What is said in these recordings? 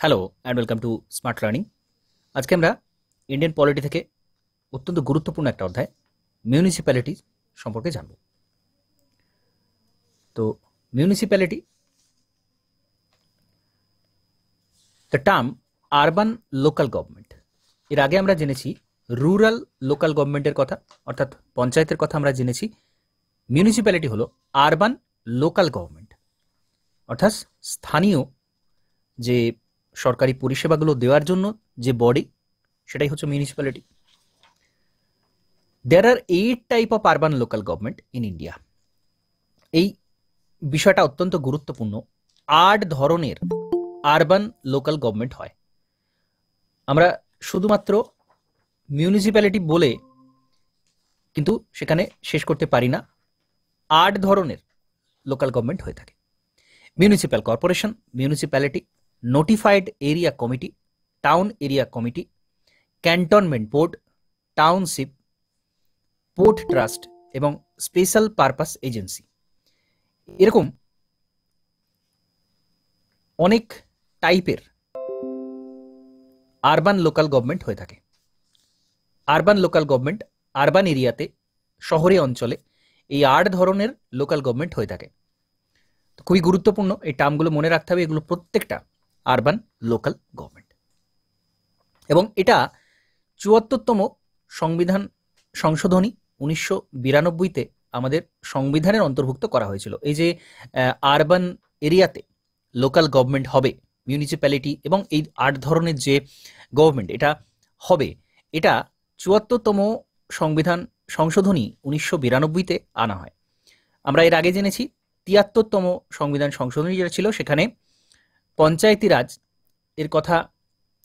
Hello and welcome to smart learning. আজকে আমরা Indian polity থেকে অত্যন্ত গুরুত্বপূর্ণ একটা অধ্যায় মিউনিসিপ্যালিটি সম্পর্কে জানব। তো municipality, the term urban local government. এর আগে আমরা জেনেছি রুরাল লোকাল গভর্নমেন্টের কথা, অর্থাৎ পঞ্চায়েতের কথা আমরা জেনেছি। মিউনিসিপ্যালিটি হলো আরবান লোকাল গভর্নমেন্ট, অর্থাৎ স্থানীয় যে সরকারি পরিষেবাগুলো দেওয়ার জন্য যে বডি, সেটাই হচ্ছে municipality. There are 8 type of urban local government in India. এই বিষয়টা অত্যন্ত গুরুত্বপূর্ণ। 8 ধরনের আরবান লোকাল গভর্নমেন্ট হয়। আমরা শুধুমাত্র মিউনিসিপ্যালিটি বলে কিন্তু সেখানে শেষ করতে পারি না। 8 ধরনের লোকাল গভর্নমেন্ট হয়ে থাকে। Municipal corporation, municipality, notified area committee, town area committee, cantonment board, township, port trust এবং স্পেশাল পারপাস এজেন্সি। এরকম অনেক টাইপের আরবান লোকাল গভর্নমেন্ট হয়ে থাকে। আরবান লোকাল গভর্নমেন্ট আরবান এরিয়াতে, শহরে অঞ্চলে এই 8 ধরনের লোকাল গভর্নমেন্ট হয়ে থাকে। তো খুবই গুরুত্বপূর্ণ, এই টার্মগুলো মনে রাখতে হবে। এগুলো প্রত্যেকটা আরবান লোকাল গভর্নমেন্ট, এবং এটা ৭৪তম সংবিধান সংশোধনী 1992-তে আমাদের সংবিধানের অন্তর্ভুক্ত করা হয়েছিল। এই যে আরবান এরিয়াতে লোকাল গভর্নমেন্ট হবে, মিউনিসিপ্যালিটি এবং এই 8 ধরনের যে গভর্নমেন্ট এটা হবে, এটা ৭৪তম সংবিধান সংশোধনী 1992-তে আনা হয়। আমরা এর আগে জেনেছি ৭৩তম সংবিধান সংশোধনী যেটা ছিল, সেখানে পঞ্চায়েতি রাজ এর কথা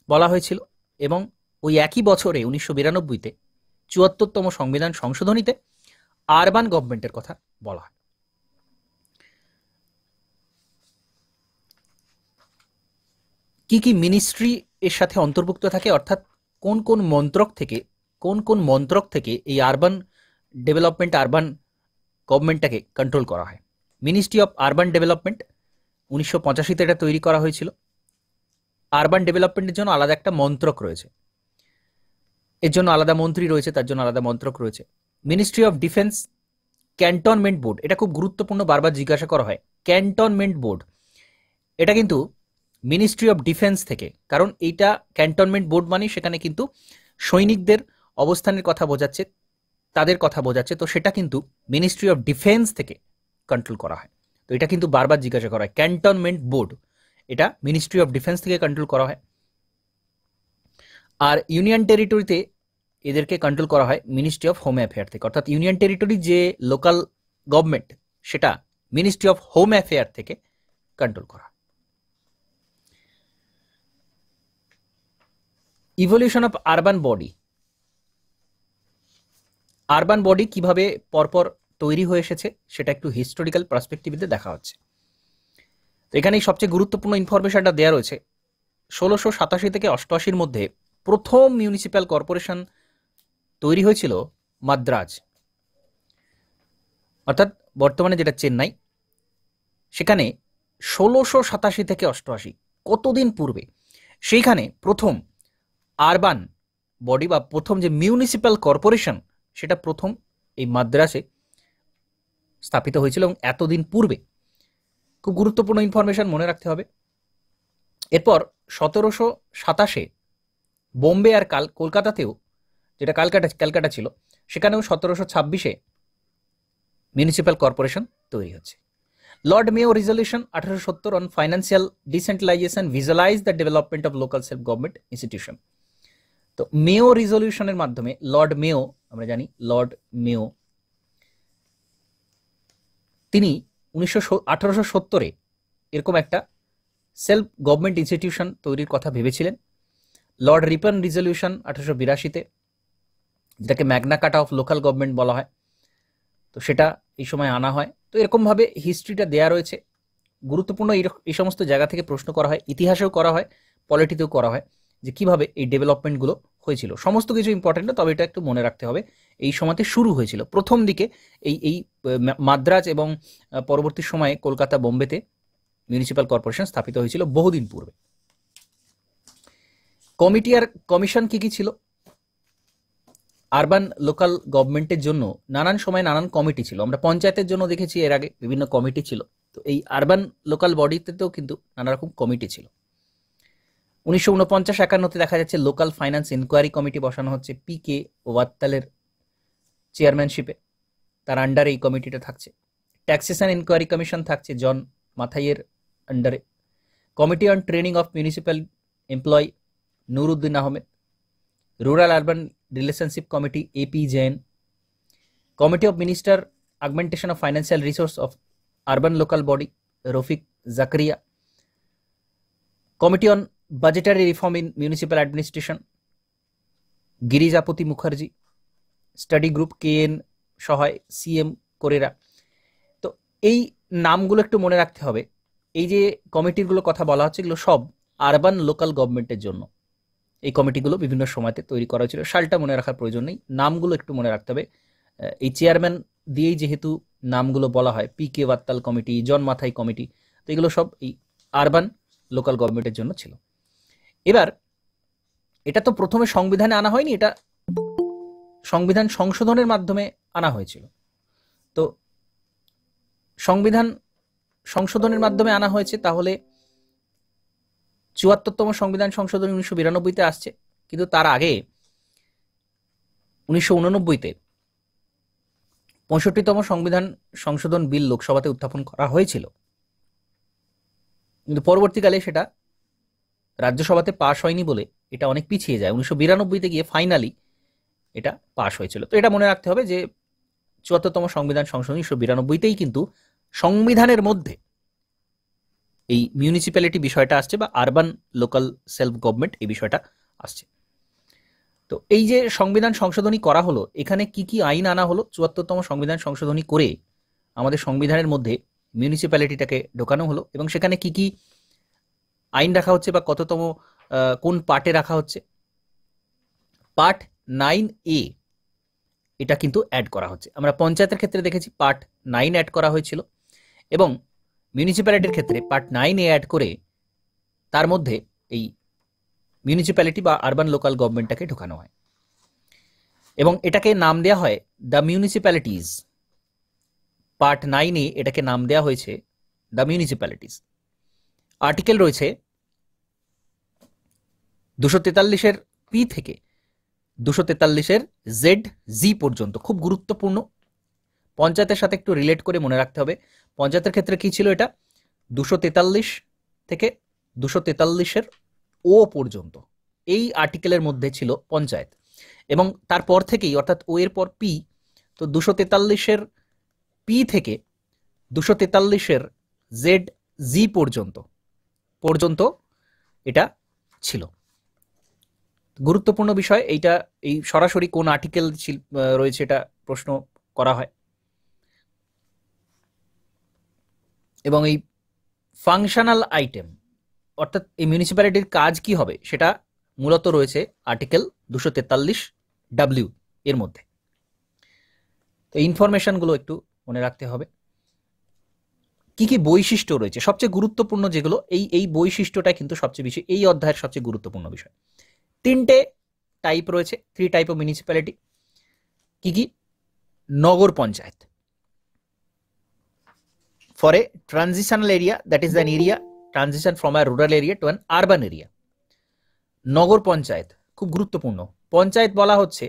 বলা হয়েছিল, এবং ওই একই বছরে 1992-তে ৭৪তম সংবিধান সংশোধনীতে আরবান গভর্নমেন্টের কথা বলা হয়। কি কি মিনিস্ট্রি এর সাথে অন্তর্ভুক্ত থাকে, অর্থাৎ কোন কোন মন্ত্রক থেকে এই আরবান ডেভেলপমেন্ট, আরবান গভর্নমেন্টটাকে কন্ট্রোল করা হয়। মিনিস্ট্রি অফ আরবান ডেভেলপমেন্ট 1985-তে এটা তৈরি করা হয়েছিল। আরবান ডেভেলপমেন্টের জন্য আলাদা একটা মন্ত্রক রয়েছে, এর জন্য আলাদা মন্ত্রী রয়েছে, তার জন্য আলাদা মন্ত্রক রয়েছে। Ministry of defence, cantonment board, এটা খুব গুরুত্বপূর্ণ, বারবার জিজ্ঞাসা করা হয়। ক্যান্টনমেন্ট বোর্ড এটা কিন্তু মিনিস্ট্রি অফ ডিফেন্স থেকে, কারণ এইটা ক্যান্টনমেন্ট বোর্ড মানে সেখানে কিন্তু সৈনিকদের অবস্থানের কথা বোঝাচ্ছে, তাদের কথা বোঝাচ্ছে, তো সেটা কিন্তু মিনিস্ট্রি অফ ডিফেন্স থেকে কন্ট্রোল করা হয়। তো এটা কিন্তু বারবার জিজ্ঞাসা করা হয়। ক্যান্টনমেন্ট বোর্ড এটা মিনিস্ট্রি অফ ডিফেন্স থেকে কন্ট্রোল করা হয়। আর ইউনিয়ন টেরিটরিতে এদেরকে কন্ট্রোল করা হয় মিনিস্ট্রি অফ হোম অ্যাফেয়ার থেকে, অর্থাৎ ইউনিয়ন টেরিটরি যে লোকাল গভর্নমেন্ট সেটা মিনিস্ট্রি অফ হোম অ্যাফেয়ার থেকে কন্ট্রোল করা। Evolution of urban body. Urban body কিভাবে পরপর তৈরি হয়ে এসেছে সেটা একটু হিস্টোরিক্যাল পার্সপেক্টিভে দেখা হচ্ছে। তো এখানেই সবচেয়ে গুরুত্বপূর্ণ ইনফরমেশনটা দেওয়া রয়েছে। 1687 থেকে 88-র মধ্যে প্রথম মিউনিসিপ্যাল কর্পোরেশন তৈরি হয়েছিল মাদ্রাজ, অর্থাৎ বর্তমানে যেটা চেন্নাই, সেখানে 1687 থেকে 88, কতদিন পূর্বে, সেইখানে প্রথম আরবান বডি বা প্রথম যে মিউনিসিপ্যাল কর্পোরেশন সেটা প্রথম এই মাদ্রাসে স্থাপিত হয়েছিল, এবং এতদিন পূর্বে। খুব গুরুত্বপূর্ণ ইনফরমেশন, মনে রাখতে হবে। এরপর 1727-এ বোম্বে আর কলকাতাতেও, যেটা ক্যালকাটা ছিল, সেখানেও 1726-এ মিউনিসিপ্যাল কর্পোরেশন তৈরি হচ্ছে। Lord Mayo resolution 1870 on financial decentralisation visualise the development of local self government institution. তো মেয়ো রেজলিউশনের মাধ্যমে, লর্ড মেয়ো, আমরা জানি লর্ড মেয়ো, তিনি 1870-এ এরকম একটা সেলফ গভর্নমেন্ট ইনস্টিটিউশন তৈরির কথা ভেবেছিলেন। লর্ড রিপন রেজলিউশন 1882-তে, যেটাকে ম্যাগনা কার্টা অফ লোকাল গভর্নমেন্ট বলা হয়, তো সেটা এই সময় আনা হয়। তো এরকমভাবে হিস্ট্রিটা দেয়া রয়েছে। গুরুত্বপূর্ণ এই সমস্ত জায়গা থেকে প্রশ্ন করা হয়, ইতিহাসেও করা হয়, পলিটিতেও করা হয়, যে কিভাবে এই ডেভেলপমেন্টগুলো হয়েছিল। সমস্ত কিছু ইম্পর্টেন্ট না, তবে এটা একটু মনে রাখতে হবে। এই সময়তে শুরু হয়েছিল প্রথম দিকে এই মাদ্রাজ, এবং পরবর্তী সময়ে কলকাতা, বোম্বেতে মিউনিসিপ্যাল কর্পোরেশন স্থাপিত হয়েছিল বহুদিন পূর্বে। কমিটি আর কমিশন কি কি ছিল? আরবান লোকাল গভর্নমেন্টের জন্য নানান সময় নানান কমিটি ছিল। আমরা পঞ্চায়েতের জন্য দেখেছি এর আগে বিভিন্ন কমিটি ছিল। তো এই আরবান লোকাল বডিতেও কিন্তু নানা রকম কমিটি ছিল। 1949-51-তে দেখা যাচ্ছে লোকাল ফাইন্যান্স ইনকোয়ারি কমিটি বসানো হচ্ছে PK ওয়াত্তালের চেয়ারম্যানশিপে, তার আন্ডারে এই কমিটিটা থাকছে। ট্যাক্সেশন ইনকোয়ারি কমিশন থাকছে জন মাথাইয়ের আন্ডারে। Committee on training of municipal employ Nuruddin Ahmed. Rural urban relationship committee AP Jain. Committee of minister augmentation of financial resource of urban local body Rafiq Zakaria. Committee on budgetary reform in municipal administration Girijapati Mukherjee. Study group KN Sahay CM Correa. তো এই নামগুলো একটু মনে রাখতে হবে। এই যে কমিটিগুলো কথা বলা হচ্ছে এগুলো সব আরবান লোকাল গভর্নমেন্টের জন্য। এই কমিটিগুলো বিভিন্ন সময়তে তৈরি করা হয়েছিল। সালটা মনে রাখার প্রয়োজন নেই, নামগুলো একটু মনে রাখতে হবে। এই চেয়ারম্যান দিয়েই যেহেতু নামগুলো বলা হয়, PK ওয়াত্তাল কমিটি, জন মাথাই কমিটি, তো এগুলো সব এই আরবান লোকাল গভর্নমেন্টের জন্য ছিল। এবার এটা তো প্রথমে সংবিধানে আনা হয়নি, এটা সংবিধান সংশোধনের মাধ্যমে আনা হয়েছিল। তো সংবিধান সংশোধনের মাধ্যমে আনা হয়েছে, তাহলে ৭৪তম সংবিধান সংশোধনী 1992-তে আসছে, কিন্তু তার আগে 1989-তে 65তম সংবিধান সংশোধন বিল লোকসভাতে উত্থাপন করা হয়েছিল, কিন্তু পরবর্তীকালে সেটা রাজ্যসভাতে পাশ হয়নি বলে এটা অনেক পিছিয়ে যায়। 1992-তে গিয়ে ফাইনালি এটা পাশ হয়েছিল। তো এটা মনে রাখতে হবে যে ৭৪তম সংবিধান সংশোধন 1992-তেই কিন্তু সংবিধানের মধ্যে এই মিউনিসিপ্যালিটি বিষয়টা আসছে, বা আরবান লোকাল সেলফ গভর্নমেন্ট এই বিষয়টা আসছে। তো এই যে সংবিধান সংশোধনী করা হলো, এখানে কি কি আইন আনা হলো? ৭৪তম সংবিধান সংশোধনী করে আমাদের সংবিধানের মধ্যে মিউনিসিপ্যালিটিটাকে ঢোকানো হলো, এবং সেখানে কি কি আইন রাখা হচ্ছে বা কততম কোন পার্টে রাখা হচ্ছে? পার্ট 9A এটা কিন্তু অ্যাড করা হচ্ছে। আমরা পঞ্চায়েতের ক্ষেত্রে দেখেছি পার্ট 9 অ্যাড করা হয়েছিল, এবং মিউনিসিপ্যালিটির ক্ষেত্রে পার্ট 9A অ্যাড করে তার মধ্যে এই মিউনিসিপ্যালিটি বা আরবান লোকাল গভর্নমেন্টটাকে ঢোকানো হয়, এবং এটাকে নাম দেওয়া হয় দ্য মিউনিসিপ্যালিটিজ। পার্ট 9A এটাকে নাম দেওয়া হয়েছে দ্য মিউনিসিপ্যালিটিজ। আর্টিকেল রয়েছে 243-এর P থেকে 243-এর ZG পর্যন্ত, খুব গুরুত্বপূর্ণ। পঞ্চায়েতের সাথে একটু রিলেট করে মনে রাখতে হবে। পঞ্চায়েতের ক্ষেত্রে কি ছিল? এটা 243 থেকে 243-এর O পর্যন্ত এই আর্টিকেলের মধ্যে ছিল পঞ্চায়েত, এবং তারপর থেকেই অর্থাৎ O এর পর P, তো 243-এর P থেকে 243-এর ZG পর্যন্ত এটা ছিল। গুরুত্বপূর্ণ বিষয় এইটা। এই সরাসরি কোন আর্টিকেল রয়েছে এটা প্রশ্ন করা হয়। এবং এই ফাংশনাল আইটেম অর্থাৎ এই মিউনিসিপ্যালিটির কাজ কি হবে সেটা মূলত রয়েছে আর্টিকেল 243W এর মধ্যে। তো ইনফরমেশনগুলো একটু মনে রাখতে হবে। কি কি বৈশিষ্ট্য রয়েছে সবচেয়ে গুরুত্বপূর্ণ যেগুলো, এই বৈশিষ্ট্যটা কিন্তু সবচেয়ে বেশি এই অধ্যায়ের সবচেয়ে গুরুত্বপূর্ণ বিষয়। 3টে টাইপ রয়েছে, 3 টাইপ অফ মিউনিসিপ্যালিটি। কি কি? নগর panchayat, for a transitional area, that is an area transition from a rural area to an urban area. নগর পঞ্চায়েত খুব গুরুত্বপূর্ণ। পঞ্চায়েত বলা হচ্ছে,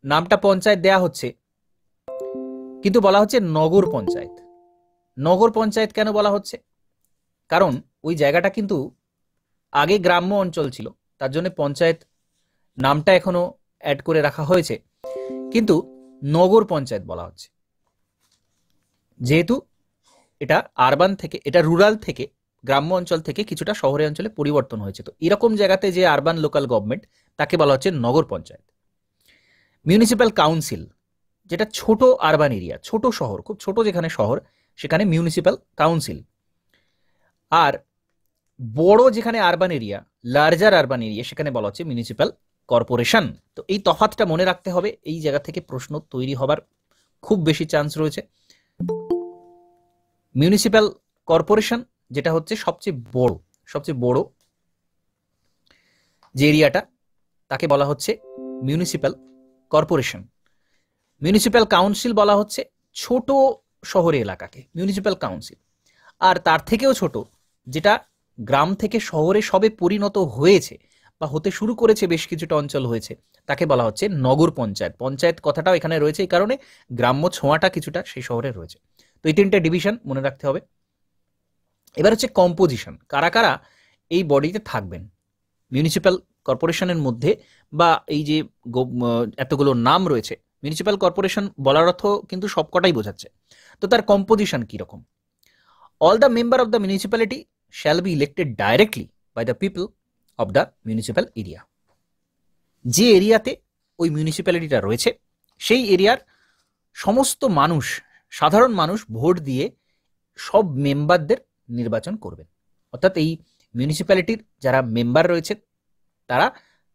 নামটা পঞ্চায়েত দেয়া হচ্ছে, কিন্তু বলা হচ্ছে নগর পঞ্চায়েত। নগর পঞ্চায়েত কেন বলা হচ্ছে? কারণ ওই জায়গাটা কিন্তু আগে গ্রাম্য অঞ্চল ছিল, তার জন্য পঞ্চায়েত নামটা এখনো অ্যাড করে রাখা হয়েছে, কিন্তু নগর পঞ্চায়েত বলা হচ্ছে যেহেতু এটা আরবান থেকে, এটা রুরাল থেকে, গ্রাম্য অঞ্চল থেকে কিছুটা শহরে অঞ্চলে পরিবর্তন হয়েছে। তো এরকম জায়গাতে যে আরবান লোকাল গভর্নমেন্ট, তাকে বলা হচ্ছে নগর পঞ্চায়েত। মিউনিসিপ্যাল কাউন্সিল, যেটা ছোট আরবান এরিয়া, ছোট শহর, খুব ছোট যেখানে শহর, সেখানে মিউনিসিপ্যাল কাউন্সিল। আর বড় যেখানে urban area, larger urban area, সেখানে বলা হচ্ছে মিউনিসিপ্যাল কর্পোরেশন। তো এই তফাৎটা মনে রাখতে হবে, এই জায়গা থেকে প্রশ্ন তৈরি হবার খুব বেশি চান্স রয়েছে। মিউনিসিপ্যাল কর্পোরেশন যেটা হচ্ছে সবচেয়ে বড় যে এরিয়াটা, তাকে বলা হচ্ছে মিউনিসিপ্যাল কর্পোরেশন। মিউনিসিপ্যাল কাউন্সিল বলা হচ্ছে ছোট শহরে এলাকাকে মিউনিসিপ্যাল কাউন্সিল। আর তার থেকেও ছোট, যেটা গ্রাম থেকে শহরে সবে পরিণত হয়েছে বা হতে শুরু করেছে, বেশ কিছুটা অঞ্চল হয়েছে, তাকে বলা হচ্ছে নগর পঞ্চায়েত। পঞ্চায়েত কথাটাও এখানে রয়েছে এই কারণে গ্রাম্য ছোঁয়াটা কিছুটা সেই শহরে রয়েছে। তো এই তিনটে ডিভিশন মনে রাখতে হবে। এবার হচ্ছে কম্পোজিশন, কারা কারা এই বডিতে থাকবেন মিউনিসিপ্যাল কর্পোরেশনের মধ্যে, বা এই যে এতগুলো নাম রয়েছে। মিউনিসিপ্যাল কর্পোরেশন বলার অর্থ কিন্তু সবকটাই বোঝাচ্ছে। তো তার কম্পোজিশন কিরকম? All the member of the municipality shall be elected directly by the people of the municipal area. যে এরিয়াতে ওই মিউনিসিপ্যালিটিটা রয়েছে সেই এরিয়ার সমস্ত মানুষ, সাধারণ মানুষ ভোট দিয়ে সব মেম্বারদের নির্বাচন করবেন। অর্থাৎ এই মিউনিসিপ্যালিটির যারা মেম্বার রয়েছেন তারা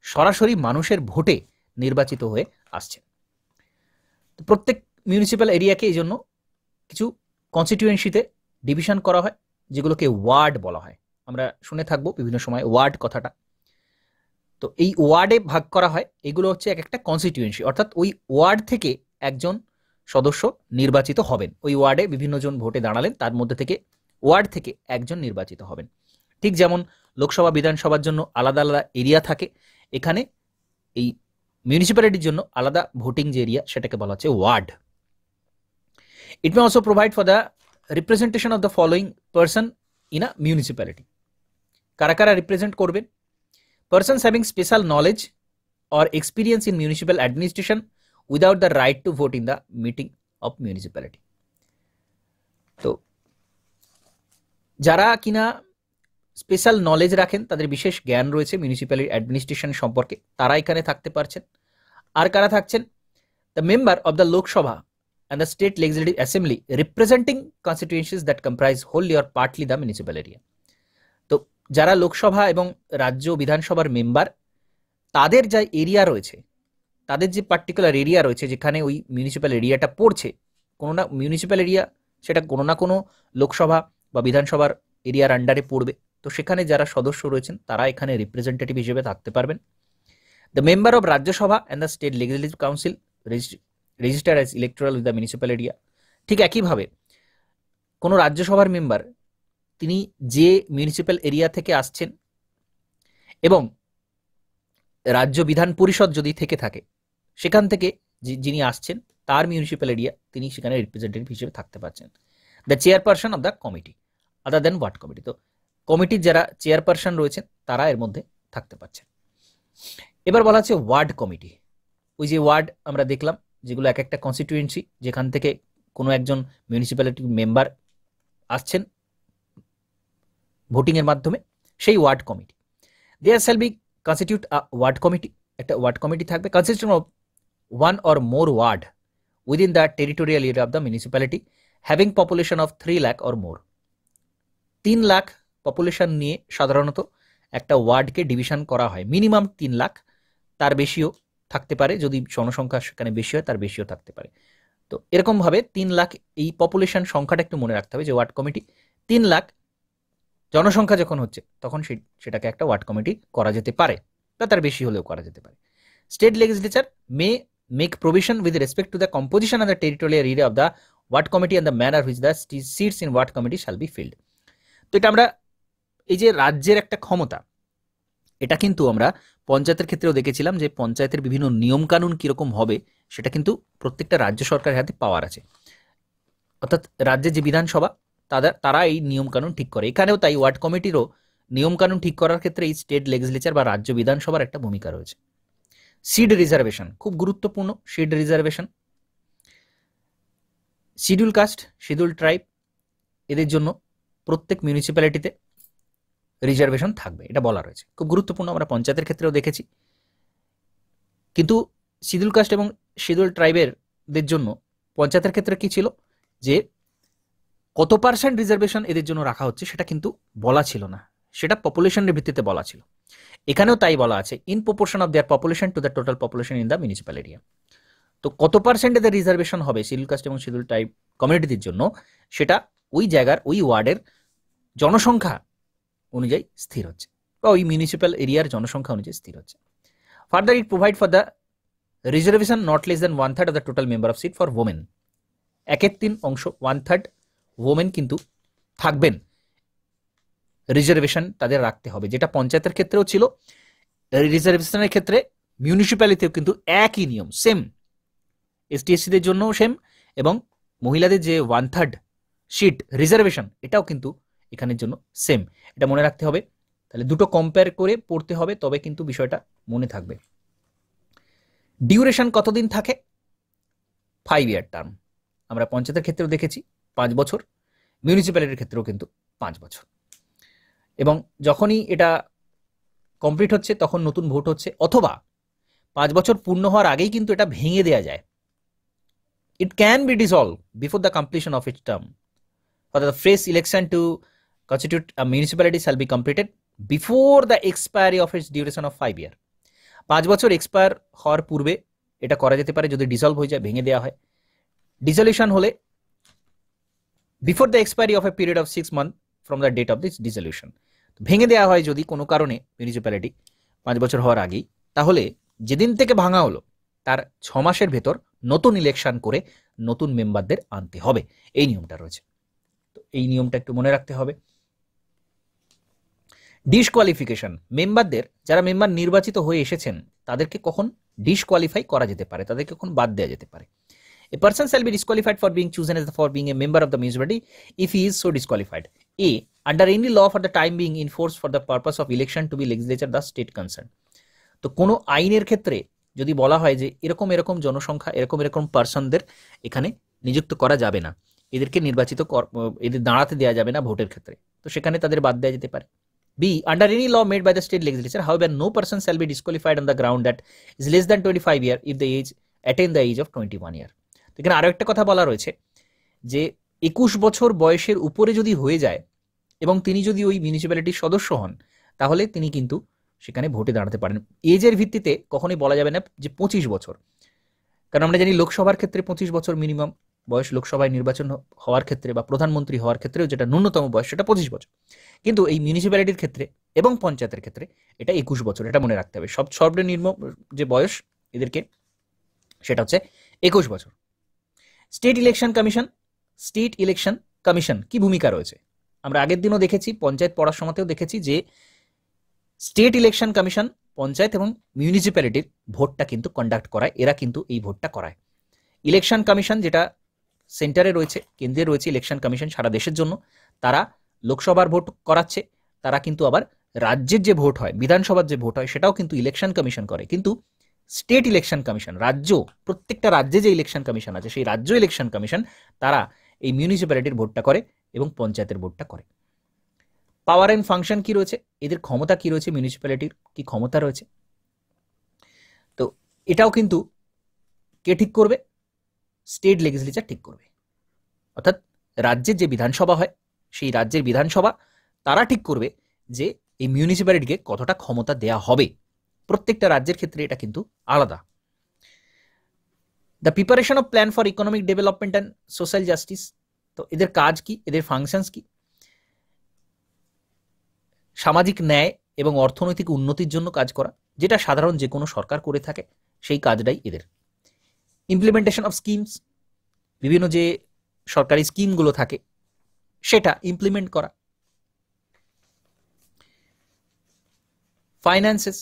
সরাসরি মানুষের ভোটে নির্বাচিত হয়ে আসছেন। তো প্রত্যেক মিউনিসিপ্যাল এরিয়াকে এই জন্য কিছু কনস্টিটিউয়েন্সিতে ডিভিশন করা হয়, যেগুলোকে ওয়ার্ড বলা হয়। আমরা শুনে থাকবো বিভিন্ন সময় ওয়ার্ড কথাটা। তো এই ওয়ার্ডে ভাগ করা হয়, এগুলো হচ্ছে এক একটা কনস্টিটিউয়েন্সি, অর্থাৎ ওই ওয়ার্ড থেকে একজন সদস্য নির্বাচিত হবেন। ওই ওয়ার্ডে বিভিন্ন জন ভোটে দাঁড়ালেন, তার মধ্যে থেকে ওয়ার্ড থেকে একজন নির্বাচিত হবেন। ঠিক যেমন লোকসভা বিধানসভার জন্য আলাদা আলাদা এরিয়া থাকে, এখানে এই মিউনিসিপ্যালিটির জন্য আলাদা ভোটিং যে এরিয়া সেটাকে বলা হচ্ছে ward. It may also provide for the representation of the following person in a municipality. কারা কারা রিপ্রেজেন্ট করবেন? Persons having special knowledge or experience in municipal administration without the right to vote in the meeting of municipality. তো যারা কিনা special knowledge রাখেন, তাদের বিশেষ জ্ঞান রয়েছে মিউনিসিপ্যাল অ্যাডমিনিস্ট্রেশন সম্পর্কে, তারা এখানে থাকতে পারছেন। আর কারা থাকছেন? The member of the Lok Sabha and the state legislative assembly representing constituencies that comprise wholly or partly the municipal area. তো যারা লোকসভা এবং রাজ্য বিধানসভার মেম্বার, তাদের যা এরিয়া রয়েছে, তাদের যে পার্টিকুলার এরিয়া রয়েছে যেখানে ওই মিউনিসিপ্যাল এরিয়াটা পড়ছে, কোনো না মিউনিসিপ্যাল এরিয়া সেটা কোনো না কোনো লোকসভা বা বিধানসভার এরিয়ার আন্ডারে পড়বে। তো সেখানে যারা সদস্য রয়েছেন তারা এখানে রিপ্রেজেন্টেটিভ হিসেবে থাকতে পারবেন। The member of Rajya Sabha and the state legislative council registered as electoral with the municipal area. ঠিক একইভাবে কোনো রাজ্যসভার মেম্বার, তিনি যে মিউনিসিপ্যাল এরিয়া থেকে আসছেন এবং রাজ্য বিধান পরিষদ যদি থেকে থাকে সেখান থেকে যিনি আসছেন তার মিউনিসিপ্যাল এরিয়া, তিনি সেখানে রিপ্রেজেন্টেটিভ হিসেবে থাকতে পারছেন। The chairperson of the committee other than ward committee. তো কমিটির যারা চেয়ারপারসন রয়েছেন তারা এর মধ্যে থাকতে পারছেন। এবার বলা হচ্ছে ওয়ার্ড কমিটি। ওই যে ওয়ার্ড আমরা দেখলাম, যেগুলো এক একটা কনস্টিটিউয়েন্সি, যেখান থেকে কোনো একজন মিউনিসিপ্যালিটি মেম্বার আসছেন ভোটিংয়ের মাধ্যমে, সেই ward committee. There shall be constitute a ward committee. একটা ওয়ার্ড কমিটি থাকবে consisting of one or more ward within the territorial area of the municipality having population of 3 lakh or more. 3 lakh population নিয়ে সাধারণত একটা ওয়ার্ডকে division করা হয়। Minimum 3 lakh, তার বেশিও থাকতে পারে, যদি জনসংখ্যা সেখানে বেশি হয় তার বেশিও থাকতে পারে। তো এরকমভাবে 3 লাখ এই পপুলেশন সংখ্যাটা একটু মনে রাখতে হবে যে ওয়ার্ড কমিটি 3 লাখ জনসংখ্যা যখন হচ্ছে তখন সেটাকে একটা ওয়ার্ড কমিটি করা যেতে পারে, বা তার বেশি হলেও করা যেতে পারে। State legislature may make provision with respect to the composition of the territorial area of the ward committee and the manner which the seats in ward committee shall be filled. তো এটা আমরা এই যে রাজ্যের একটা ক্ষমতা, এটা কিন্তু আমরা পঞ্চায়েতের ক্ষেত্রেও দেখেছিলাম যে পঞ্চায়েতের বিভিন্ন নিয়মকানুন কীরকম হবে সেটা কিন্তু প্রত্যেকটা রাজ্য সরকারের হাতে পাওয়ার আছে। অর্থাৎ রাজ্যের যে বিধানসভা তারা এই নিয়মকানুন ঠিক করে। এখানেও তাই ওয়ার্ড কমিটিরও নিয়মকানুন ঠিক করার ক্ষেত্রে এই স্টেট লেজিসলেচার বা রাজ্য বিধানসভার একটা ভূমিকা রয়েছে। সিড রিজার্ভেশন খুব গুরুত্বপূর্ণ। Seat reservation, schedule caste, schedule tribe, এদের জন্য প্রত্যেক মিউনিসিপ্যালিটিতে রিজার্ভেশন থাকবে, এটা বলা রয়েছে। খুব গুরুত্বপূর্ণ, আমরা পঞ্চায়েতের ক্ষেত্রেও দেখেছি। কিন্তু শিডিউল কাস্ট এবং শিডিউল ট্রাইবেরদের জন্য পঞ্চায়েতের ক্ষেত্রে কি ছিল যে কত পার্সেন্ট রিজার্ভেশন এদের জন্য রাখা হচ্ছে সেটা কিন্তু বলা ছিল না, সেটা পপুলেশনের ভিত্তিতে বলা ছিল। এখানেও তাই বলা আছে, in proportion of their population to the total population in the municipal area. তো কত পার্সেন্ট এদের রিজার্ভেশন হবে শিডিউল কাস্ট এবং শিডিউল ট্রাইব কমিউনিটিদের জন্য, সেটা ওই জায়গার ওই ওয়ার্ডের জনসংখ্যা অনুযায়ী স্থির হচ্ছে। বা ওই মিউনিসিপ্যাল এরিয়ার জনসংখ্যা অনুযায়ী স্থির হচ্ছে। Further it provide for the reservation not less than 1/3 of the total member of seat for women. 1/3 অংশ 1/3 ওমেন কিন্তু থাকবেন, রিজার্ভেশন তাদের রাখতে হবে, যেটা পঞ্চায়েতের ক্ষেত্রেও ছিল, রিজার্ভেশনের ক্ষেত্রে মিউনিসিপ্যালিটিতেও কিন্তু একই নিয়ম, সেম। এসটি এসসিদের জন্যও সেম, এবং মহিলাদের যে 1/3 সিট রিজার্ভেশন এটাও কিন্তু এখানের জন্য সেম। এটা মনে রাখতে হবে। তাহলে দুটো কম্পেয়ার করে পড়তে হবে, তবে কিন্তু বিষয়টা মনে থাকবে। ডিউরেশন কতদিন থাকে? 5 ইয়ার টার্ম। আমরা পঞ্চায়েতের ক্ষেত্রেও দেখেছি 5 বছর, মিউনিসিপ্যালিটির ক্ষেত্রেও কিন্তু 5 বছর। এবং যখনই এটা কমপ্লিট হচ্ছে তখন নতুন ভোট হচ্ছে, অথবা 5 বছর পূর্ণ হওয়ার আগেই কিন্তু এটা ভেঙে দেওয়া যায়। It can be dissolved before the completion of its term. For the fresh election to constitute a municipality shall be completed before the expiry of its duration of 5 years. 5 বছর এক্সপায়ার হওয়ার পূর্বে এটা করা যেতে পারে যদি ডিসলভ হয়ে যায়, ভেঙে দেওয়া হয়। ডিসলিউশন হলে before the expiry of a period of 6 months from the date of this dissolution. ভেঙে দেওয়া হয় যদি কোনো কারণে মিউনিসিপ্যালিটি 5 বছর হওয়ার আগেই, তাহলে যেদিন থেকে ভাঙা হলো তার 6 মাসের ভেতর নতুন ইলেকশন করে নতুন মেম্বারদের আনতে হবে, এই নিয়মটা রয়েছে। তো এই নিয়মটা একটু মনে রাখতে হবে। ডিসকোয়ালিফিকেশন, মেম্বারদের, যারা মেম্বার নির্বাচিত হয়ে এসেছেন তাদেরকে কখন ডিসকোয়ালিফাই করা যেতে পারে, তাদেরকে কখন বাদ দেওয়া যেতে পারে। A person shall be disqualified for being chosen as for being a member of the municipality if he is so disqualified. A. Under any law for the time being in force for the purpose of election to be legislature the state concerned. তো কোনো আইনের ক্ষেত্রে যদি বলা হয় যে এরকম এরকম জনসংখ্যা, এরকম এরকম পার্সনদের এখানে নিযুক্ত করা যাবে না, এদেরকে নির্বাচিত এদের দাঁড়াতে দেওয়া যাবে না ভোটের ক্ষেত্রে, তো সেখানে তাদের বাদ দেওয়া যেতে পারে। B. Under any law made by the state legislature, however, no person shall be disqualified on the ground that is less than 25 years if the age attain the age of 21 years. তো এখানে আরো একটা কথা বলা রয়েছে যে 21 বছর বয়সের উপরে যদি হয়ে যায় এবং তিনি যদি ওই মিউনিসিপ্যালিটির সদস্য হন, তাহলে তিনি কিন্তু সেখানে ভোটে দাঁড়াতে পারেন। এজের ভিত্তিতে কখনোই বলা যাবে না যে 25 বছর, কারণ আমরা জানি লোকসভার ক্ষেত্রে 25 বছর মিনিমাম বয়স, লোকসভায় নির্বাচন হওয়ার ক্ষেত্রে বা প্রধানমন্ত্রী হওয়ার ক্ষেত্রেও যেটা ন্যূনতম বয়স সেটা 25 বছর, কিন্তু এই মিউনিসিপ্যালিটির ক্ষেত্রে এবং পঞ্চায়েতের ক্ষেত্রে এটা 21 বছর, এটা মনে রাখতে হবে। সর্বনিম্ন যে বয়স এদেরকে সেটা হচ্ছে 21 বছর। State election commission, state election commission কি ভূমিকা রয়েছে? আমরা আগের দিনও দেখেছি, পঞ্চায়েত পড়ার সময়তেও দেখেছি যে স্টেট ইলেকশন কমিশন পঞ্চায়েত এবং মিউনিসিপ্যালিটির ভোটটা কিন্তু কন্ডাক্ট করায়, এরা কিন্তু এই ভোটটা করায়। ইলেকশন কমিশন যেটা সেন্টারে রয়েছে, কেন্দ্রে রয়েছে ইলেকশন কমিশন সারা দেশের জন্য, তারা লোকসভার ভোট করাচ্ছে, তারা কিন্তু আবার রাজ্যের যে ভোট হয়, বিধানসভার যে ভোট হয় সেটাও কিন্তু ইলেকশন কমিশন করে। কিন্তু স্টেট ইলেকশন কমিশন, রাজ্য, প্রত্যেকটা রাজ্যে যে ইলেকশন কমিশন আছে সেই রাজ্য ইলেকশন কমিশন তারা এই মিউনিসিপ্যালিটির ভোটটা করে এবং পঞ্চায়েতের ভোটটা করে। পাওয়ার অ্যান্ড ফাংশন কি রয়েছে, এদের ক্ষমতা কি রয়েছে, মিউনিসিপ্যালিটির কি ক্ষমতা রয়েছে, তো এটাও কিন্তু কে ঠিক করবে? স্টেট লেজিসলেচার ঠিক করবে। অর্থাৎ রাজ্যের যে বিধানসভা হয় সেই রাজ্যের বিধানসভা তারা ঠিক করবে যে এই মিউনিসিপ্যালিটিকে কতটা ক্ষমতা দেয়া হবে। প্রত্যেকটা রাজ্যের ক্ষেত্রে এটা কিন্তু আলাদা। The preparation of plan for economic development and social justice, তো এদের কাজ কি, এদের ফাংশনস কি? সামাজিক ন্যায় এবং অর্থনৈতিক উন্নতির জন্য কাজ করা, যেটা সাধারণ যে কোনো সরকার করে থাকে সেই কাজটাই এদের। ইমপ্লিমেন্টেশন অফ স্কিমস, বিভিন্ন যে সরকারি স্কিমগুলো থাকে সেটা ইমপ্লিমেন্ট করা। Finances,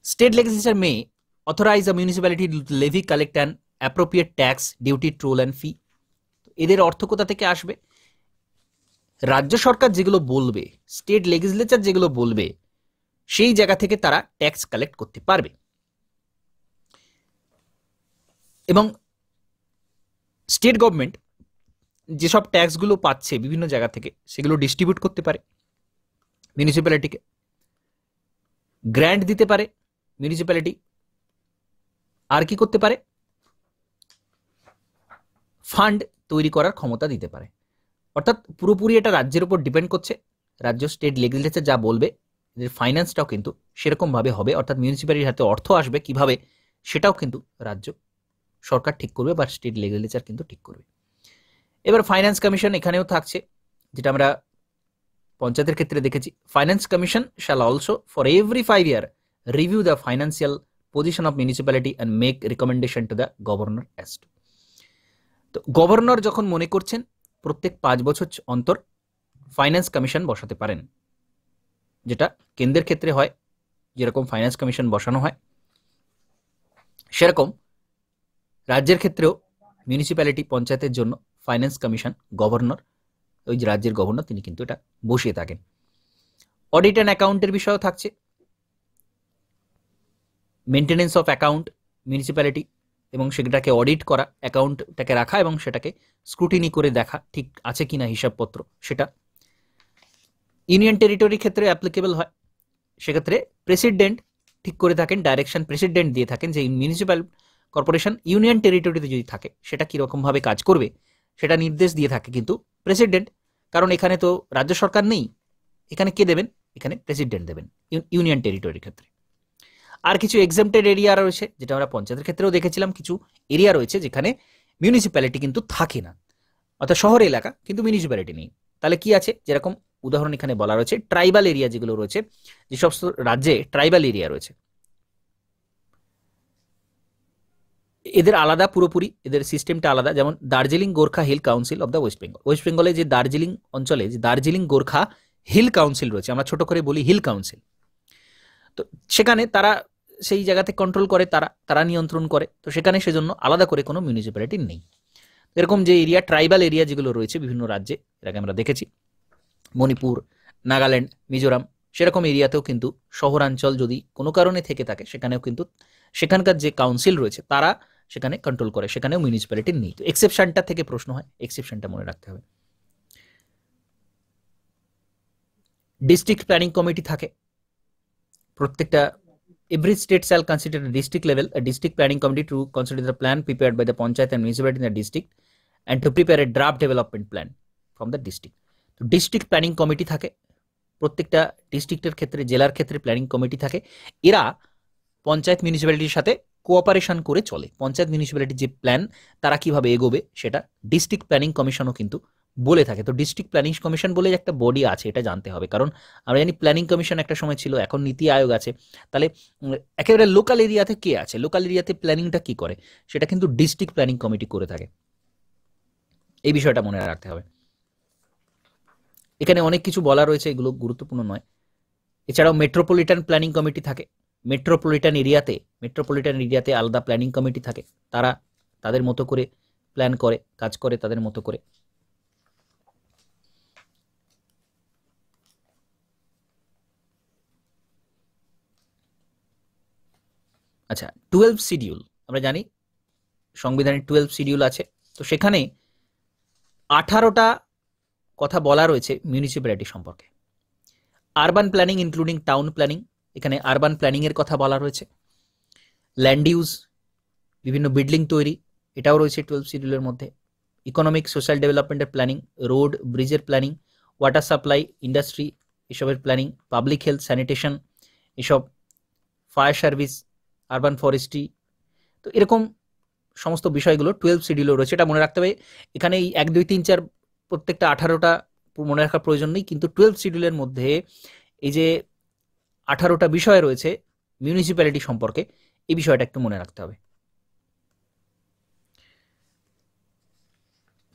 state legislature may authorise a municipality to levy, collect and appropriate tax, duty, toll and fee. এদের অর্থ কোথা থেকে আসবে? রাজ্য সরকার যেগুলো বলবে, স্টেট লেজিসলেচার যেগুলো বলবে সেই জায়গা থেকে তারা ট্যাক্স কালেক্ট করতে পারবে এবং স্টেট গভর্নমেন্ট যেসব ট্যাক্সগুলো পাচ্ছে বিভিন্ন জায়গা থেকে সেগুলো ডিস্ট্রিবিউট করতে পারে মিউনিসিপ্যালিটিকে, গ্র্যান্ট দিতে পারে মিউনিসিপ্যালিটি, আর কি করতে পারে? ফান্ড তৈরি করার ক্ষমতা দিতে পারে। অর্থাৎ পুরোপুরি এটা রাজ্যের উপর ডিপেন্ড করছে, রাজ্য স্টেট লেজিসলেচার যা বলবে এদের ফাইন্যান্সটাও কিন্তু সেরকমভাবে হবে। অর্থাৎ মিউনিসিপ্যালিটির হাতে অর্থ আসবে কিভাবে সেটাও কিন্তু রাজ্য সরকার ঠিক করবে বা স্টেট লেজিসলেচার কিন্তু ঠিক করবে। এবার ফাইন্যান্স কমিশন এখানেও থাকছে, যেটা আমরা পঞ্চায়েতের ক্ষেত্রে দেখেছি finance commission shall also for every 5 year review the financial position of municipality and make recommendation to the governor as to. তো গভর্নর যখন মনে করছেন প্রত্যেক 5 বছর অন্তর ফাইন্যান্স কমিশন বসাতে পারেন, যেটা কেন্দ্রের ক্ষেত্রে হয়, যেরকম ফাইন্যান্স কমিশন বসানো হয় সেরকম রাজ্যের ক্ষেত্রেও মিউনিসিপ্যালিটি পঞ্চায়েতের জন্য ফাইন্যান্স কমিশন গভর্নর, ওই যে রাজ্যের গভর্নর, তিনি কিন্তু এটা বসিয়ে থাকেন। অডিট অ্যান্ড অ্যাকাউন্টের বিষয়ও থাকছে, মেনটেনেন্স অফ অ্যাকাউন্ট মিউনিসিপ্যালিটি এবং সেটাকে অডিট করা, অ্যাকাউন্টটাকে রাখা এবং সেটাকে স্ক্রুটিনি করে দেখা ঠিক আছে কিনা হিসাবপত্র সেটা। ইউনিয়ন টেরিটরির ক্ষেত্রে অ্যাপ্লিকেবল হয়, সেক্ষেত্রে প্রেসিডেন্ট ঠিক করে থাকেন, ডাইরেকশন প্রেসিডেন্ট দিয়ে থাকেন যে মিউনিসিপ্যাল কর্পোরেশন ইউনিয়ন টেরিটরিতে যদি থাকে সেটা কীরকমভাবে কাজ করবে সেটা নির্দেশ দিয়ে থাকে কিন্তু প্রেসিডেন্ট, কারণ এখানে তো রাজ্য সরকার নেই, এখানে কে দেবেন, এখানে প্রেসিডেন্ট দেবেন ইউনিয়ন টেরিটরির ক্ষেত্রে। আর কিছু এক্সাম্পটেড এরিয়া রয়েছে, যেটা আমরা পঞ্চায়েতের ক্ষেত্রেও দেখেছিলাম, কিছু এরিয়া রয়েছে যেখানে মিউনিসিপ্যালিটি কিন্তু থাকে না, অর্থাৎ শহর এলাকা কিন্তু মিউনিসিপ্যালিটি নেই। তাহলে কি আছে, যেরকম উদাহরণ এখানে বলা রয়েছে ট্রাইবাল এরিয়া যেগুলো রয়েছে, যেসব রাজ্যে ট্রাইবাল এরিয়া রয়েছে এদের আলাদা, পুরোপুরি এদের সিস্টেমটা আলাদা। যেমন Darjeeling Gorkha hill council of the west Bengal, west বেঙ্গলে যে দার্জিলিং অঞ্চলে যে দার্জিলিং গোর্খা হিল কাউন্সিল রয়েছে, আমরা ছোট করে বলি হিল কাউন্সিল, তো সেখানে তারা সেই জায়গাতে কন্ট্রোল করে, তারা নিয়ন্ত্রণ করে, তো সেখানে সেজন্য আলাদা করে কোনো মিউনিসিপ্যালিটি নেই। এরকম যে এরিয়া ট্রাইবাল এরিয়া যেগুলো রয়েছে বিভিন্ন রাজ্যে, এর আগে আমরা দেখেছি মণিপুর, নাগাল্যান্ড, মিজোরাম, সেরকম এরিয়াতেও কিন্তু শহরাঞ্চল যদি কোনো কারণে থেকে থাকে সেখানেও কিন্তু সেখানকার যে কাউন্সিল রয়েছে তারা সেখানে কন্ট্রোল করে, সেখানেও মিউনিসিপ্যালিটি নেই। তো এক্সেপশনটা থেকে প্রশ্ন হয়, এক্সেপশনটা মনে রাখতে হবে। ডিস্ট্রিক্ট প্ল্যানিং কমিটি থাকে প্রত্যেকটা, every state shall consider at district level a district planning committee to consider the plan prepared by the panchayat and municipality in the district and to prepare a draft development plan from the district. তো district planning committee থাকে প্রত্যেকটা ডিস্ট্রিক্টের ক্ষেত্রে, জেলার ক্ষেত্রে planning committee থাকে, এরা পঞ্চায়েত মিউনিসিপ্যালিটির সাথে কোঅপারেশন করে চলে। পঞ্চায়েত মিউনিসিপ্যালিটির যে প্ল্যান তারা কিভাবে এগোবে সেটা ডিস্ট্রিক্ট প্ল্যানিং কমিশনও কিন্তু বলে থাকে। তো ডিস্ট্রিক্ট প্ল্যানিং কমিশন বলে একটা বডি আছে, এটা জানতে হবে, কারণ আমরা জানি প্ল্যানিং কমিশন একটা সময় ছিল, এখন নীতি আয়োগ আছে। তাহলে একেবারে লোকাল এরিয়াতে কে আছে, লোকাল এরিয়াতে প্ল্যানিংটা কি করে, সেটা কিন্তু ডিস্ট্রিক্ট প্ল্যানিং কমিটি করে থাকে, এই বিষয়টা মনে রাখতে হবে। এখানে অনেক কিছু বলা রয়েছে, এগুলো গুরুত্বপূর্ণ নয়। এছাড়াও মেট্রোপলিটন প্ল্যানিং কমিটি থাকে, মেট্রোপলিটন এরিয়াতে আলাদা প্ল্যানিং কমিটি থাকে, তারা তাদের মতো করে প্ল্যান করে, কাজ করে তাদের মতো করে। আচ্ছা, 12 শিডিউল, আমরা জানি সংবিধানের 12 শিডিউল আছে, তো সেখানে 18টা কথা বলা রয়েছে মিউনিসিপ্যালিটি সম্পর্কে। Urban planning including town planning, এখানে আরবান প্ল্যানিং এর কথা বলা রয়েছে। ল্যান্ড ইউজ, বিভিন্ন বিল্ডিং তৈরি, এটাও রয়েছে 12 শিডিউলের মধ্যে। ইকোনমিক সোশ্যাল ডেভেলপমেন্টের প্ল্যানিং, রোড ব্রিজের প্ল্যানিং, ওয়াটার সাপ্লাই, ইন্ডাস্ট্রি, এসবের প্ল্যানিং, পাবলিক হেলথ, স্যানিটেশন, এসব, ফায়ার সার্ভিস, আরবান ফরেস্ট্রি, তো এরকম সমস্ত বিষয়গুলো 12 শিডিউলে রয়েছে। এটা মনে রাখতে হবে, এখানে এই 1, 2, 3, 4 প্রত্যেকটা 18টা মনে রাখার প্রয়োজন নেই, কিন্তু 12 শিডিউলের মধ্যে এই যে 18টা বিষয় রয়েছে মিউনিসিপ্যালিটি সম্পর্কে, এই বিষয়টা একটু মনে রাখতে হবে।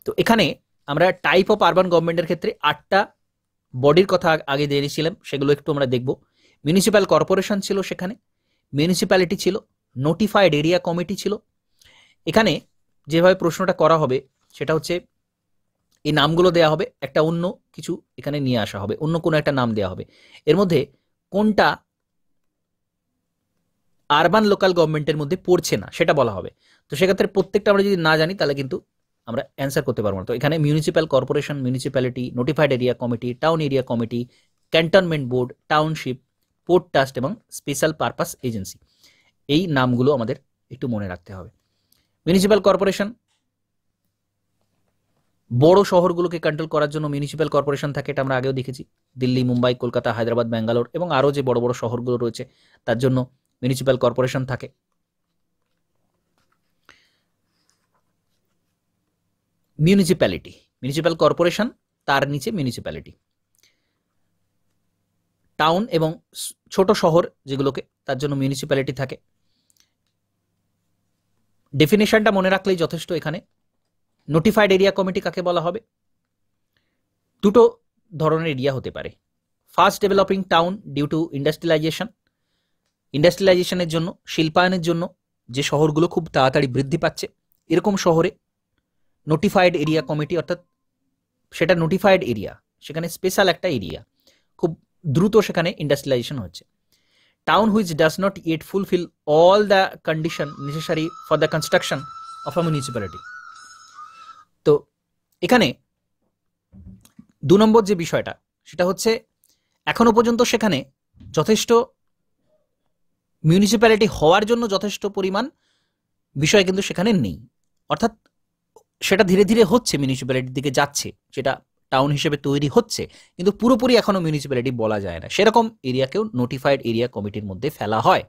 তো এখানে আমরা টাইপ অফ আরবান গভর্নমেন্টের ক্ষেত্রে 8টা বডির কথা আগে জেনেছিলাম, সেগুলো একটু আমরা দেখব। মিউনিসিপ্যাল কর্পোরেশন ছিল, সেখানে মিউনিসিপ্যালিটি ছিল, নোটিফাইড এরিয়া কমিটি ছিল। এখানে যেভাবে প্রশ্নটা করা হবে সেটা হচ্ছে এই নামগুলো দেওয়া হবে, একটা অন্য কিছু এখানে নিয়ে আসা হবে, অন্য কোনো একটা নাম দেওয়া হবে, এর মধ্যে কোনটা আরবান লোকাল গভর্নমেন্টের মধ্যে পড়ছে না সেটা বলা হবে। তো সেক্ষেত্রে প্রত্যেকটা আমরা যদি না জানি তাহলে কিন্তু আমরা অ্যান্সার করতে পারবো না। তো এখানে municipal corporation, municipality, notified area committee, town area committee, cantonment board, township, port trust এবং স্পেশাল পারপাস এজেন্সি, এই নামগুলো আমাদের একটু মনে রাখতে হবে। মিউনিসিপ্যাল কর্পোরেশন, বড় শহরগুলোকে কন্ট্রোল করার জন্য মিউনিসিপ্যাল কর্পোরেশন থাকে, এটা আমরা আগেও দেখেছি, দিল্লি, মুম্বাই, কলকাতা, হায়দ্রাবাদ, ব্যাঙ্গালোর এবং আরও যে বড় বড় শহরগুলো রয়েছে তার জন্য মিউনিসিপ্যাল কর্পোরেশন থাকে। মিউনিসিপ্যালিটি, মিউনিসিপ্যাল কর্পোরেশন, তার নিচে মিউনিসিপ্যালিটি। টাউন এবং ছোট শহর যেগুলোকে, তার জন্য মিউনিসিপ্যালিটি থাকে। ডেফিনেশনটা মনে রাখলেই যথেষ্ট। এখানে নোটিফাইড এরিয়া কমিটি কাকে বলা হবে? দুটো ধরনের এরিয়া হতে পারে। Fast developing town due to ইন্ডাস্ট্রিয়ালাইজেশনের জন্য, শিল্পায়নের জন্য যে শহরগুলো খুব তাড়াতাড়ি বৃদ্ধি পাচ্ছে, এরকম শহরে নোটিফাইড এরিয়া কমিটি, অর্থাৎ সেটা নোটিফাইড এরিয়া, সেখানে স্পেশাল একটা এরিয়া, খুব দ্রুত সেখানে ইন্ডাস্ট্রিয়ালাইজেশন হচ্ছে। Town which does not yet fulfil all the condition necessary for the construction of a municipality. তো এখানে 2 নম্বর যে বিষয়টা, সেটা হচ্ছে এখনো পর্যন্ত সেখানে যথেষ্ট মিউনিসিপ্যালিটি হওয়ার জন্য যথেষ্ট পরিমাণ বিষয় কিন্তু সেখানে নেই, অর্থাৎ সেটা ধীরে ধীরে হচ্ছে, মিউনিসিপ্যালিটির দিকে যাচ্ছে, সেটা টাউন হিসেবে তৈরি হচ্ছে, কিন্তু পুরোপুরি এখনো মিউনিসিপ্যালিটি বলা যায় না। সেরকম এরিয়াকেও নোটিফাইড এরিয়া কমিটির মধ্যে ফেলা হয়।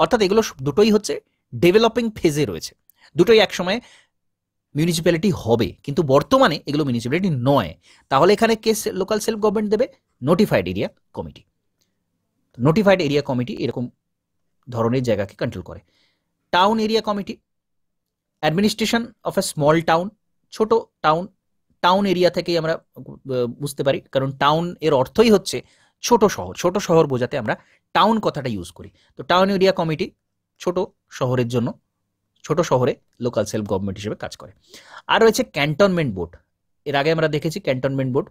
অর্থাৎ এগুলো দুটোই হচ্ছে ডেভেলপিং ফেজে রয়েছে, দুটোই একসময় মিউনিসিপ্যালিটি হবে, কিন্তু বর্তমানে এগুলো মিউনিসিপ্যালিটি নয়। তাহলে এখানে কে লোকাল সেলফ গভর্নমেন্ট দেবে? Notified area committee. Notified area committee এরকম ধরনের জায়গাকে কন্ট্রোল করে। Town area committee, administration of a small town, ছোট টাউন। টাউন এরিয়া থেকেই আমরা বুঝতে পারি, কারণ টাউন এর অর্থই হচ্ছে ছোট শহর। ছোট শহর বোঝাতে আমরা টাউন কথাটা ইউজ করি। তো টাউন এরিয়া কমিটি ছোট শহরের জন্য, ছোট শহরে লোকাল সেলফ গভর্নমেন্ট হিসেবে কাজ করে। আর রয়েছে ক্যান্টনমেন্ট বোর্ড। এর আগে আমরা দেখেছি ক্যান্টনমেন্ট বোর্ড।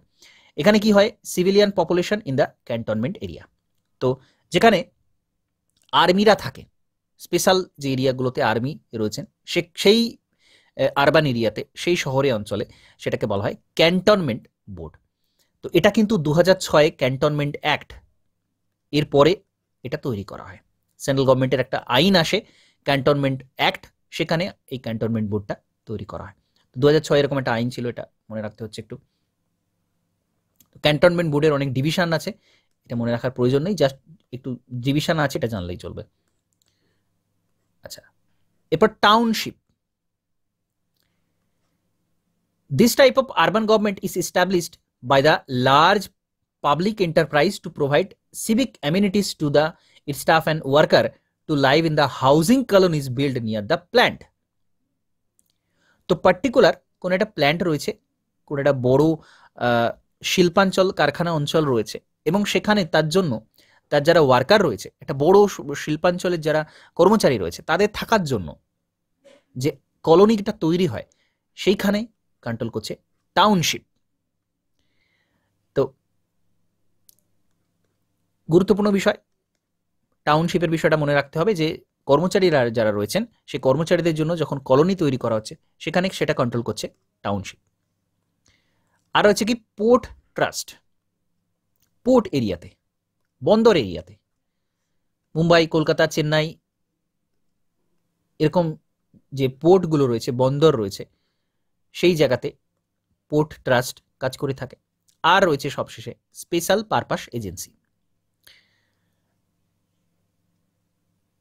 এখানে কি হয়? Civilian population in the cantonment area. তো যেখানে আর্মিরা থাকে, স্পেশাল যে এরিয়াগুলোতে আর্মি রয়েছেন, সেই আরবান এরিয়াতে, সেই শহরে অঞ্চলে, সেটাকে বলা হয় ক্যান্টনমেন্ট বোর্ড। তো এটা কিন্তু 2006 ক্যান্টনমেন্ট অ্যাক্ট এর পরে এটা তৈরি করা হয়। সেন্ট্রাল গভর্নমেন্টের একটা আইন আসে, ক্যান্টনমেন্ট অ্যাক্ট, সেখানে এই ক্যান্টনমেন্ট বোর্ডটা তৈরি করা হয়। 2006 এরকম একটা আইন ছিল, এটা মনে রাখতে হচ্ছে একটু। ক্যান্টনমেন্ট বোর্ডের অনেক ডিভিশন আছে, এটা মনে রাখার প্রয়োজন নেই, জাস্ট একটু ডিভিশন আছে এটা জানলেই চলবে। আচ্ছা, এরপর township. This type of urban government is established by the large public enterprise to provide civic amenities to the its staff and worker to live in the housing colonies built near the plant. তো particular কোন একটা plant রয়েছে, কোন একটা বড় শিল্পাঞ্চল, কারখানা অঞ্চল রয়েছে, এবং সেখানে তার জন্য তার যারা ওয়ার্কার রয়েছে, একটা বড় শিল্পাঞ্চলের যারা কর্মচারী রয়েছে, তাদের থাকার জন্য যে কলোনিটা তৈরি হয়, সেইখানে কন্ট্রোল করছে টাউনশিপ। তো গুরুত্বপূর্ণ বিষয়, টাউনশিপের বিষয়টা মনে রাখতে হবে যে কর্মচারীরা যারা রয়েছেন, সেই কর্মচারীদের জন্য যখন কলোনি তৈরি করা হচ্ছে, সেখানে সেটা কন্ট্রোল করছে টাউনশিপ। আর হচ্ছে কি পোর্ট ট্রাস্ট। পোর্ট এরিয়াতে, বন্দর এরিয়াতে, মুম্বাই, কলকাতা, চেন্নাই, এরকম যে পোর্টগুলো রয়েছে, বন্দর রয়েছে, সেই জায়গাতে পোর্ট ট্রাস্ট কাজ করে থাকে। আর রয়েছে সবশেষে special purpose agency,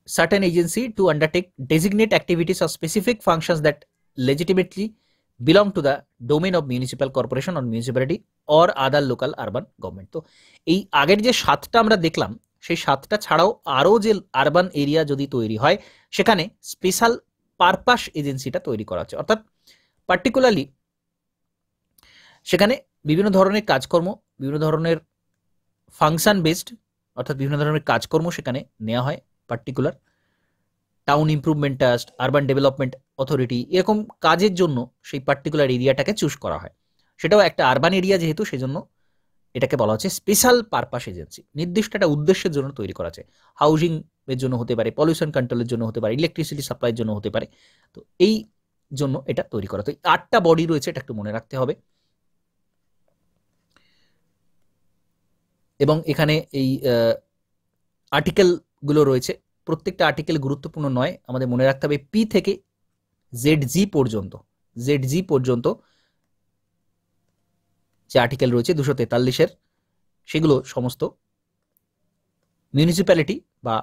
certain agency to undertake designate activities or specific functions that legitimately belong to the domain of municipal corporation or municipality or other local urban government। তো এই আগের যে 7টা আমরা দেখলাম, সেই 7টা ছাড়াও আরও যে আরবান এরিয়া যদি তৈরি হয়, সেখানে স্পেশাল পারপাস এজেন্সিটা তৈরি করা হচ্ছে, অর্থাৎ পার্টিকুলারলি সেখানে বিভিন্ন ধরনের কাজকর্ম, বিভিন্ন ধরনের ফাংশন বেসড, অর্থাৎ বিভিন্ন ধরনের কাজকর্ম সেখানে নেওয়া হয়। Particular town improvement trust, urban development authority, এরকম কাজের জন্য সেই পার্টিকুলার এরিয়াটাকে চুজ করা হয়। সেটাও একটা আরবান এরিয়া যেহেতু, সেজন্য এটাকে বলা হচ্ছে স্পেশাল পারপাস এজেন্সি। নির্দিষ্ট একটা উদ্দেশ্যের জন্য তৈরি করা আছে, হাউজিং এর জন্য হতে পারে, পলিউশন কন্ট্রোলের জন্য হতে পারে, ইলেকট্রিসিটি সাপ্লাইয়ের জন্য হতে পারে। তো এই জন্য এটা তৈরি করা। তো 8টা বডি রয়েছে, এটা একটু মনে রাখতে হবে। এবং এখানে এই আর্টিকেলগুলো রয়েছে, প্রত্যেকটা আর্টিকেল গুরুত্বপূর্ণ নয়, আমাদের মনে রাখতে হবে পি থেকে জেড-জি পর্যন্ত যে আর্টিকেল রয়েছে 243-এর, সেগুলো সমস্ত মিউনিসিপ্যালিটি বা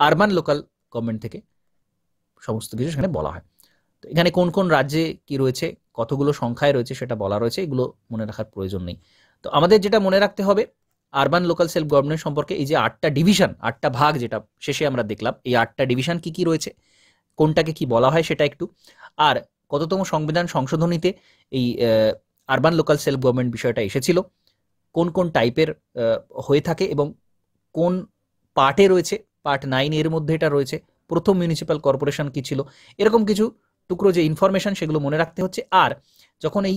আরবান লোকাল গভর্নমেন্ট থেকে সমস্ত কিছু সেখানে বলা হয়। তো এখানে কোন কোন রাজ্যে কি রয়েছে, কতগুলো সংখ্যায় রয়েছে, সেটা বলা রয়েছে, এগুলো মনে রাখার প্রয়োজন নেই। তো আমাদের যেটা মনে রাখতে হবে, আরবান লোকাল সেলফ গভর্নমেন্ট সম্পর্কে এই যে 8টা ডিভিশন, 8টা ভাগ যেটা শেষে আমরা দেখলাম, এই 8টা ডিভিশন কি কি রয়েছে, কোনটাকে কি বলা হয় সেটা একটু, আর কততম সংবিধান সংশোধনীতে এই আরবান লোকাল সেলফ গভর্নমেন্ট বিষয়টা এসেছিল, কোন কোন টাইপের হয়ে থাকে এবং কোন পার্টে রয়েছে, পার্ট 9 এর মধ্যে এটা রয়েছে, প্রথম মিউনিসিপ্যাল কর্পোরেশন কি ছিল, এরকম কিছু টুকরো যে ইনফরমেশন সেগুলো মনে রাখতে হচ্ছে। আর যখন এই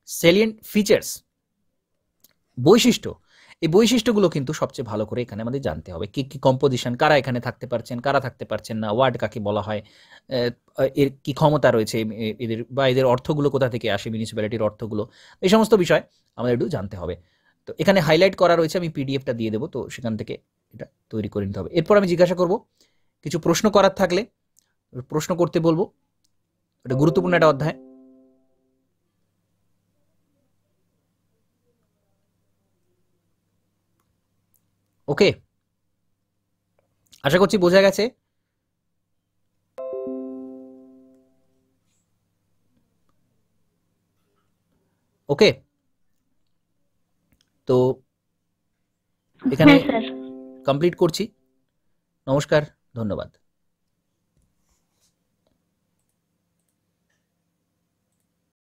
সেলিয়েন্ট ফিচার্স, বৈশিষ্ট্য, এই বৈশিষ্ট্যগুলো কিন্তু সবচেয়ে ভালো করে এখানে আমাদের জানতে হবে, কি কি কম্পোজিশন, কারা এখানে থাকতে পারছেন, কারা থাকতে পারছেন না, ওয়ার্ড কাকে বলা হয়, এর কি ক্ষমতা রয়েছে এদের, বা এদের অর্থগুলো কোথা থেকে আসে, মিউনিসিপ্যালিটির অর্থগুলো, এই সমস্ত বিষয় আমাদের একটু জানতে হবে। তো এখানে হাইলাইট করা রয়েছে, আমি পিডিএফটা দিয়ে দেবো, তো সেখান থেকে এটা তৈরি করে নিতে হবে। এরপর আমি জিজ্ঞাসা করব, কিছু প্রশ্ন করার থাকলে প্রশ্ন করতে বলবো, এটা গুরুত্বপূর্ণ একটা অধ্যায়। ওকে, আশা করছি বোঝা গেছে। ওকে, তো এখানে কমপ্লিট করছি। নমস্কার, ধন্যবাদ।